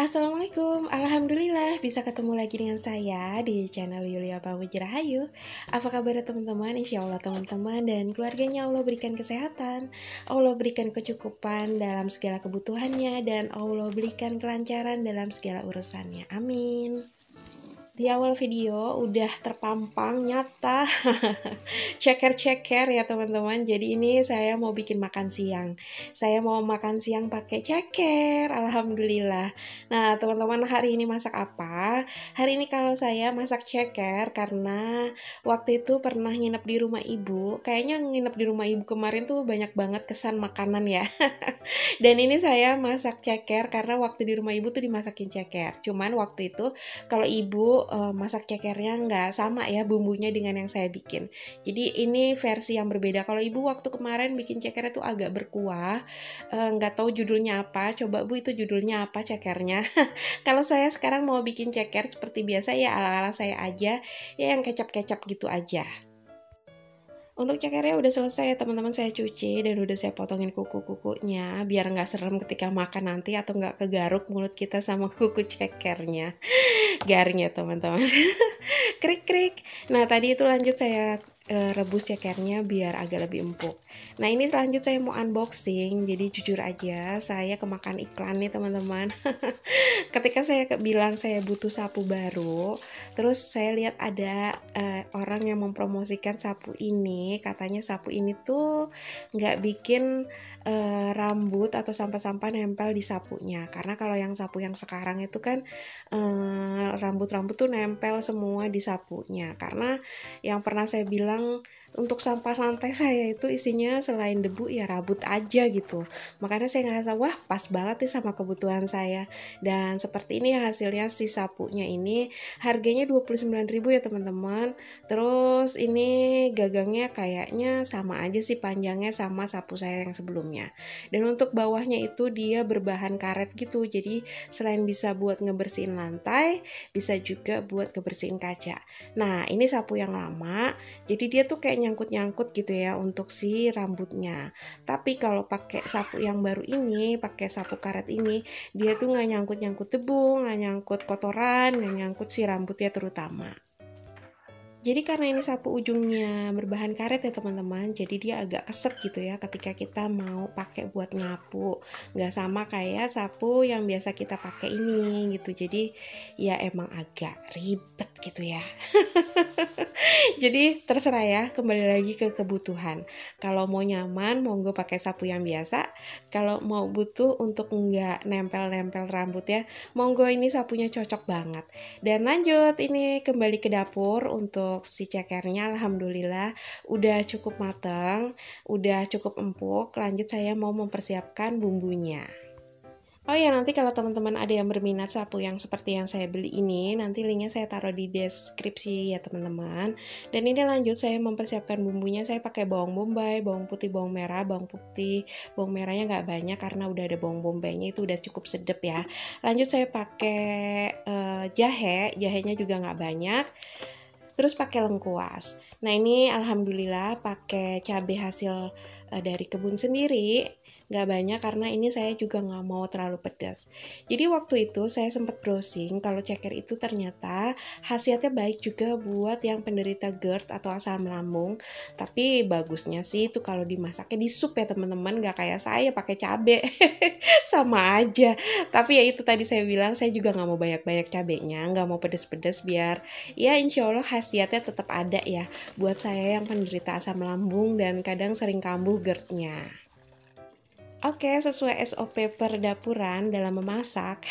Assalamualaikum, Alhamdulillah bisa ketemu lagi dengan saya di channel Yulia Pamujirahayu. Rahayu. Apa kabar teman-teman? Insya Allah teman-teman dan keluarganya Allah berikan kesehatan, Allah berikan kecukupan dalam segala kebutuhannya, dan Allah berikan kelancaran dalam segala urusannya. Amin. Di awal video udah terpampang nyata ceker-ceker ya teman-teman. Jadi ini saya mau bikin makan siang. Saya mau makan siang pakai ceker, alhamdulillah. Nah teman-teman, hari ini masak apa? Hari ini kalau saya masak ceker karena waktu itu pernah nginep di rumah ibu. Kayaknya nginep di rumah ibu kemarin tuh banyak banget kesan makanan ya. Dan ini saya masak ceker karena waktu di rumah ibu tuh dimasakin ceker. Cuman waktu itu kalau ibu masak cekernya nggak sama ya bumbunya dengan yang saya bikin. Jadi ini versi yang berbeda. Kalau ibu waktu kemarin bikin cekernya tuh agak berkuah, nggak tahu judulnya apa. Coba bu, itu judulnya apa cekernya? Kalau saya sekarang mau bikin ceker seperti biasa ya, ala-ala saya aja, ya yang kecap-kecap gitu aja. Untuk cekernya udah selesai ya teman-teman, saya cuci dan udah saya potongin kuku-kukunya biar nggak serem ketika makan nanti, atau nggak kegaruk mulut kita sama kuku cekernya. Garing ya teman-teman. Krik-krik. Nah tadi itu lanjut saya rebus cekernya biar agak lebih empuk. Nah ini selanjut saya mau unboxing. Jadi jujur aja saya kemakan iklan nih teman-teman. Ketika saya bilang saya butuh sapu baru, terus saya lihat ada orang yang mempromosikan sapu ini. Katanya sapu ini tuh nggak bikin rambut atau sampah-sampah nempel di sapunya. Karena kalau yang sapu yang sekarang itu kan rambut-rambut tuh nempel semua di sapunya. Karena yang pernah saya bilang, untuk sampah lantai saya itu isinya selain debu ya rambut aja gitu. Makanya saya ngerasa wah pas banget nih sama kebutuhan saya. Dan seperti ini hasilnya si sapunya ini. Harganya 29.000 ya teman-teman. Terus ini gagangnya kayaknya sama aja sih, panjangnya sama sapu saya yang sebelumnya. Dan untuk bawahnya itu dia berbahan karet gitu. Jadi selain bisa buat ngebersihin lantai, bisa juga buat ngebersihin kaca. Nah ini sapu yang lama, jadi dia tuh kayak nyangkut-nyangkut gitu ya untuk si rambutnya. Tapi kalau pakai sapu yang baru ini, pakai sapu karet ini, dia tuh nggak nyangkut-nyangkut debu, nggak nyangkut kotoran, nggak nyangkut si rambutnya terutama. Jadi karena ini sapu ujungnya berbahan karet ya teman-teman, jadi dia agak keset gitu ya ketika kita mau pakai buat nyapu. Nggak sama kayak sapu yang biasa kita pakai ini gitu. Jadi ya emang agak ribet gitu ya. Jadi terserah ya, kembali lagi ke kebutuhan. Kalau mau nyaman, monggo pakai sapu yang biasa. Kalau mau butuh untuk nggak nempel-nempel rambut ya, monggo ini sapunya cocok banget. Dan lanjut, ini kembali ke dapur untuk si cekernya. Alhamdulillah udah cukup matang, udah cukup empuk. Lanjut saya mau mempersiapkan bumbunya. Oh ya, nanti kalau teman-teman ada yang berminat sapu yang seperti yang saya beli ini, nanti linknya saya taruh di deskripsi ya teman-teman. Dan ini lanjut saya mempersiapkan bumbunya. Saya pakai bawang bombay, bawang putih, bawang merah. Bawang putih, bawang merahnya nggak banyak karena udah ada bawang bombaynya, itu udah cukup sedap ya. Lanjut saya pakai jahenya juga nggak banyak. Terus pakai lengkuas. Nah ini alhamdulillah pakai cabai hasil dari kebun sendiri. Nggak banyak karena ini saya juga nggak mau terlalu pedas. Jadi waktu itu saya sempat browsing kalau ceker itu ternyata khasiatnya baik juga buat yang penderita GERD atau asam lambung. Tapi bagusnya sih itu kalau dimasaknya di sup ya teman-teman, nggak kayak saya pakai cabai. Sama aja. Tapi ya itu tadi saya bilang, saya juga nggak mau banyak-banyak cabenya, nggak mau pedes-pedes, biar ya insya Allah khasiatnya tetap ada ya buat saya yang penderita asam lambung dan kadang sering kambuh GERD-nya. Oke, sesuai SOP perdapuran dalam memasak,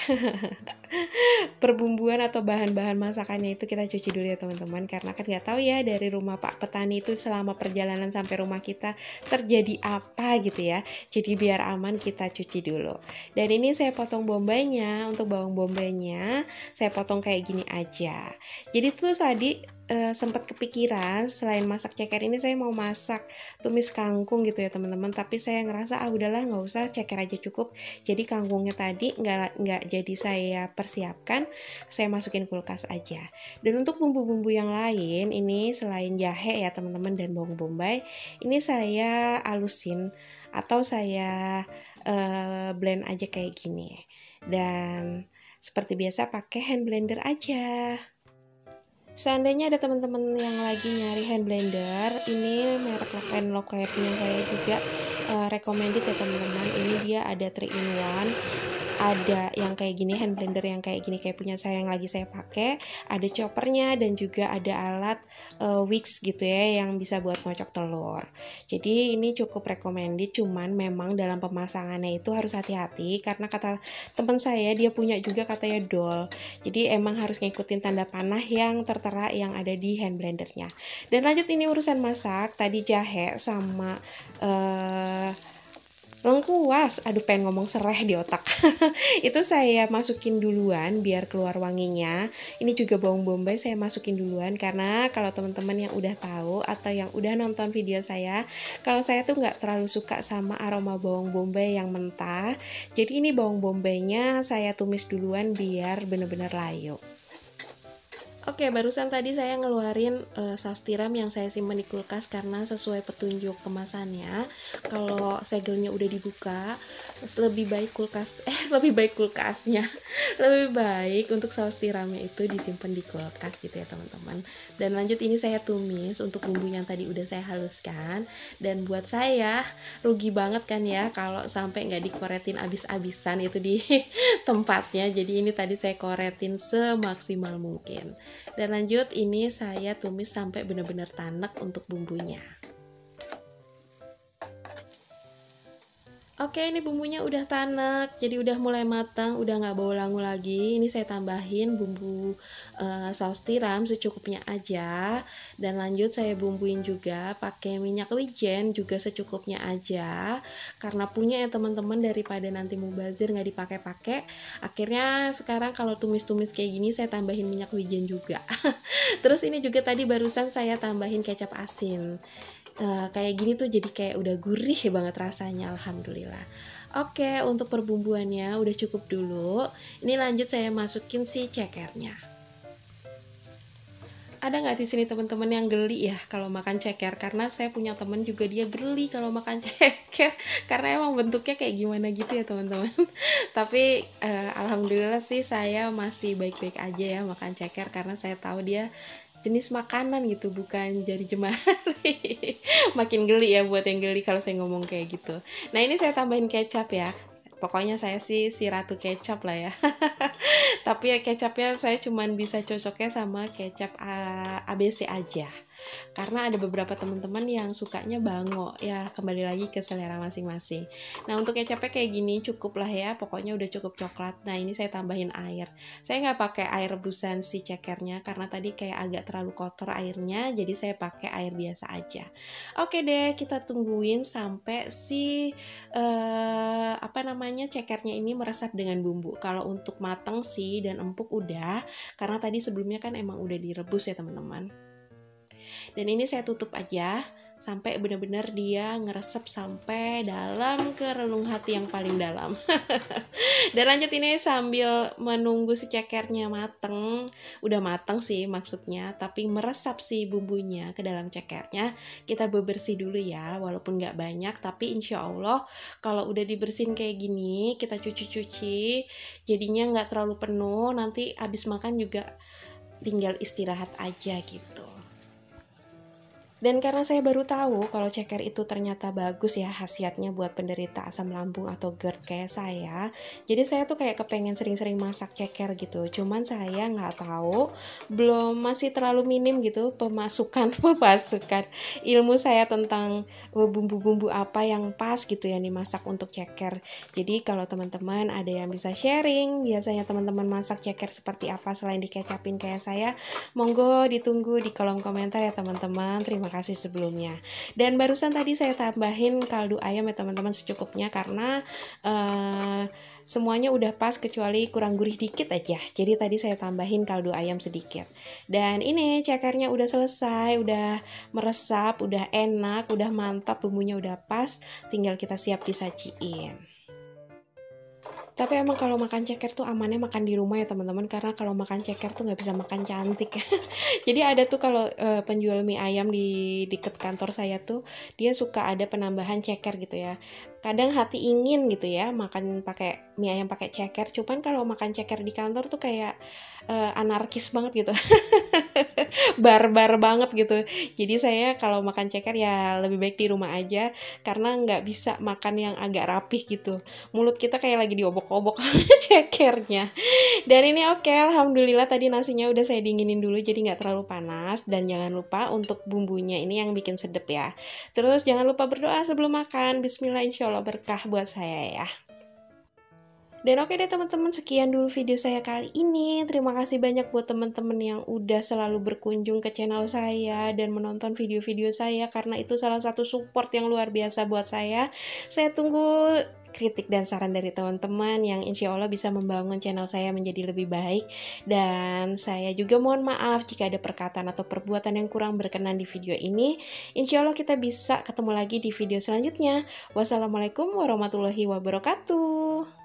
perbumbuan atau bahan-bahan masakannya itu kita cuci dulu ya teman-teman, karena kan nggak tahu ya dari rumah Pak Petani itu selama perjalanan sampai rumah kita terjadi apa gitu ya. Jadi biar aman kita cuci dulu. Dan ini saya potong bombaynya. Untuk bawang bombaynya saya potong kayak gini aja. Jadi tuh tadi sempat kepikiran selain masak ceker ini saya mau masak tumis kangkung gitu ya teman-teman, tapi saya ngerasa udahlah nggak usah, ceker aja cukup. Jadi kangkungnya tadi nggak jadi saya persiapkan, saya masukin kulkas aja. Dan untuk bumbu-bumbu yang lain ini selain jahe ya teman-teman dan bawang bombay, ini saya alusin atau saya blend aja kayak gini. Dan Seperti biasa pakai hand blender aja. Seandainya ada teman-teman yang lagi nyari hand blender, ini merek Loken punya saya juga recommended ya teman-teman. Ini dia ada 3 in 1. Ada yang kayak gini, hand blender yang kayak gini kayak punya saya yang lagi saya pakai, ada choppernya dan juga ada alat whisk gitu ya yang bisa buat ngocok telur. Jadi ini cukup recommended, cuman memang dalam pemasangannya itu harus hati-hati karena kata teman saya dia punya juga katanya doll. Jadi emang harus ngikutin tanda panah yang tertera yang ada di hand blendernya. Dan lanjut ini urusan masak, tadi jahe sama lengkuas, aduh pengen ngomong serai di otak. Itu saya masukin duluan biar keluar wanginya. Ini juga bawang bombay saya masukin duluan karena kalau teman-teman yang udah tahu atau yang udah nonton video saya, kalau saya tuh nggak terlalu suka sama aroma bawang bombay yang mentah. Jadi ini bawang bombaynya saya tumis duluan biar bener-bener layu. Oke, barusan tadi saya ngeluarin saus tiram yang saya simpan di kulkas karena sesuai petunjuk kemasannya. Kalau segelnya udah dibuka, lebih baik kulkasnya. Lebih baik untuk saus tiramnya itu disimpan di kulkas gitu ya teman-teman. Dan lanjut ini saya tumis untuk bumbu yang tadi udah saya haluskan. Dan buat saya rugi banget kan ya kalau sampai nggak dikoretin abis-abisan itu di tempatnya. Jadi ini tadi saya koretin semaksimal mungkin. Dan lanjut ini saya tumis sampai benar-benar tanek untuk bumbunya. Oke, ini bumbunya udah tanek, jadi udah mulai matang, udah nggak bau langu lagi. Ini saya tambahin bumbu saus tiram secukupnya aja. Dan lanjut saya bumbuin juga pakai minyak wijen juga secukupnya aja. Karena punya ya teman-teman, daripada nanti mubazir nggak dipakai-pakai. Akhirnya sekarang kalau tumis-tumis kayak gini saya tambahin minyak wijen juga. Terus ini juga tadi barusan saya tambahin kecap asin. Kayak gini tuh jadi kayak udah gurih banget rasanya, alhamdulillah. Oke, untuk perbumbuannya udah cukup dulu. Ini lanjut saya masukin si cekernya. Ada nggak di sini teman-teman yang geli ya kalau makan ceker? Karena saya punya teman juga dia geli kalau makan ceker karena emang bentuknya kayak gimana gitu ya teman-teman. Tapi alhamdulillah sih saya masih baik-baik aja ya makan ceker karena saya tahu dia jenis makanan gitu, bukan jari jemari. Makin geli ya buat yang geli kalau saya ngomong kayak gitu. Nah ini saya tambahin kecap ya. Pokoknya saya sih si ratu kecap lah ya. Tapi ya kecapnya saya cuman bisa cocoknya sama kecap ABC aja. Karena ada beberapa teman-teman yang sukanya bango, ya kembali lagi ke selera masing-masing. Nah untuk kecapnya kayak gini cukup lah ya, pokoknya udah cukup coklat. Nah ini saya tambahin air. Saya nggak pakai air rebusan si cekernya karena tadi kayak agak terlalu kotor airnya, jadi saya pakai air biasa aja. Oke deh, kita tungguin sampai si cekernya ini meresap dengan bumbu. Kalau untuk mateng sih dan empuk udah, karena tadi sebelumnya kan emang udah direbus ya teman-teman. Dan ini saya tutup aja sampai benar-benar dia ngeresep sampai dalam ke relung hati yang paling dalam. Dan lanjut ini sambil menunggu si cekernya mateng, udah mateng sih maksudnya, tapi meresap si bumbunya ke dalam cekernya, kita bebersih dulu ya, walaupun nggak banyak, tapi insya Allah kalau udah dibersihin kayak gini, kita cuci-cuci, jadinya nggak terlalu penuh, nanti abis makan juga tinggal istirahat aja gitu. Dan karena saya baru tahu kalau ceker itu ternyata bagus ya khasiatnya buat penderita asam lambung atau GERD kayak saya. Jadi saya tuh kayak kepengen sering-sering masak ceker gitu. Cuman saya nggak tahu, masih terlalu minim gitu pemasukan ilmu saya tentang bumbu-bumbu apa yang pas gitu yang dimasak untuk ceker. Jadi kalau teman-teman ada yang bisa sharing, biasanya teman-teman masak ceker seperti apa selain dikecapin kayak saya, monggo ditunggu di kolom komentar ya teman-teman. Terima kasih sebelumnya. Dan barusan tadi saya tambahin kaldu ayam ya teman-teman secukupnya karena semuanya udah pas kecuali kurang gurih dikit aja. Jadi tadi saya tambahin kaldu ayam sedikit. Dan ini cekernya udah selesai, udah meresap, udah enak, udah mantap, bumbunya udah pas, tinggal kita siap disajiin. Tapi emang kalau makan ceker tuh amannya makan di rumah ya teman-teman, karena kalau makan ceker tuh nggak bisa makan cantik. Jadi ada tuh kalau penjual mie ayam di deket kantor saya tuh dia suka ada penambahan ceker gitu ya. kadang hati ingin gitu ya makan pakai mie ayam pakai ceker, cuman kalau makan ceker di kantor tuh kayak anarkis banget gitu. Barbar banget gitu. Jadi saya kalau makan ceker ya lebih baik di rumah aja, karena nggak bisa makan yang agak rapih gitu. Mulut kita kayak lagi diobok-obok cekernya. Dan ini oke, alhamdulillah tadi nasinya udah saya dinginin dulu jadi nggak terlalu panas. Dan jangan lupa untuk bumbunya ini yang bikin sedep ya. Terus jangan lupa berdoa sebelum makan. Bismillah, insya Allah berkah buat saya ya. Dan oke deh teman-teman, sekian dulu video saya kali ini. Terima kasih banyak buat teman-teman yang udah selalu berkunjung ke channel saya dan menonton video-video saya, karena itu salah satu support yang luar biasa buat saya. Saya tunggu kritik dan saran dari teman-teman yang insya Allah bisa membangun channel saya menjadi lebih baik. Dan saya juga mohon maaf jika ada perkataan atau perbuatan yang kurang berkenan di video ini. Insya Allah kita bisa ketemu lagi di video selanjutnya. Wassalamualaikum warahmatullahi wabarakatuh.